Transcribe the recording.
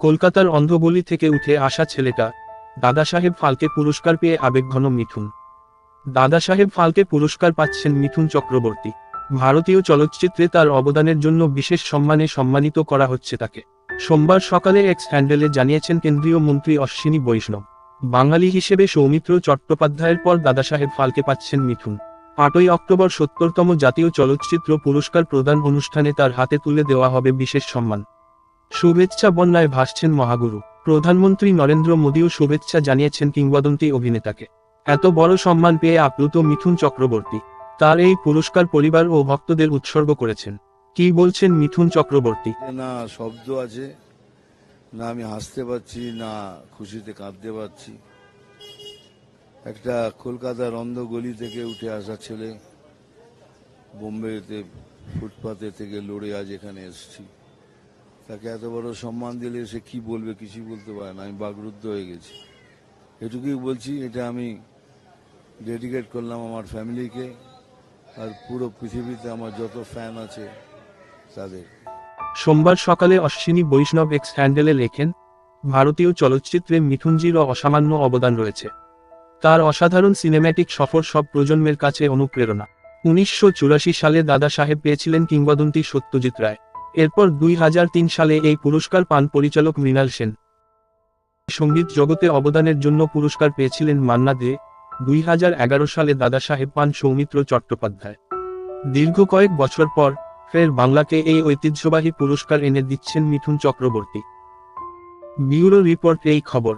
কলকাতার অন্ধগলি থেকে উঠে আসা ছেলেটা, দাদাসাহেব ফালকে পুরস্কার পেয়ে আবেগঘন মিঠুন। দাদাসাহেব ফালকে পুরস্কার পাচ্ছেন মিঠুন চক্রবর্তী। ভারতীয় চলচ্চিত্রে তার অবদানের জন্য বিশেষ সম্মানে সম্মানিত করা হচ্ছে তাকে। সোমবার সকালে এক্স হ্যান্ডেলে জানিয়েছেন কেন্দ্রীয় মন্ত্রী অশ্বিনী বৈষ্ণব। বাঙালি হিসেবে সৌমিত্র চট্টোপাধ্যায়ের পর দাদাসাহেব ফালকে পাচ্ছেন মিঠুন। 8ই অক্টোবর ৭০তম জাতীয় চলচ্চিত্র পুরস্কার প্রদান অনুষ্ঠানে তার হাতে তুলে দেওয়া হবে বিশেষ সম্মান। শুভেচ্ছা বন্যায় ভাসছেন মহাগুরু। প্রধানমন্ত্রী নরেন্দ্র মোদীও শুভেচ্ছা জানিয়েছেন কিংবদন্তি অভিনেতাকে। এত বড় সম্মান পেয়ে আপ্লুত মিঠুন চক্রবর্তী। তার এই পুরস্কার পরিবার ও ভক্তদের উৎসর্গ করেছেন। কি বলছেন মিঠুন চক্রবর্তী? না শব্দ আছে, না আমি হাসতে পারছি, না খুশিতে কাঁদতে পারছি। একটা কলকাতার অন্ধ গলি থেকে উঠে আসা ছেলে, বোম্বেতে ফুটপাতে থেকে লড়ে আজ এখানে এসেছি। তাকে এত বড় সম্মান দিলে সে কি বলবে, কিছুই বলতে পারে না। আমি বাকরুদ্ধ হয়ে গেছি। এটুকুই বলছি, এটা আমি ডেডিকেট করলাম আমার ফ্যামিলিকে আর পুরো পৃথিবীতে আমার যত ফ্যান আছে তাদের। সোমবার সকালে অশ্বিনী বৈষ্ণব এক্স হ্যান্ডেলে লেখেন, ভারতীয় চলচ্চিত্রে মিঠুনজিরও অসামান্য অবদান রয়েছে। তার অসাধারণ সিনেম্যাটিক সফর সব প্রজন্মের কাছে অনুপ্রেরণা। 1984 সালে দাদা সাহেব পেয়েছিলেন কিংবদন্তি সত্যজিৎ রায়। এরপর 2003 সালে এই পুরস্কার পান পরিচালক মৃণাল সেন। সঙ্গীত জগতে অবদানের জন্য পুরস্কার পেয়েছিলেন মান্না দে। 2011 সালে দাদা সাহেব পান সৌমিত্র চট্টোপাধ্যায়। দীর্ঘ কয়েক বছর পর ফের বাংলাকে এই ঐতিহ্যবাহী পুরস্কার এনে দিচ্ছেন মিঠুন চক্রবর্তী। Bureau report. এই খবর।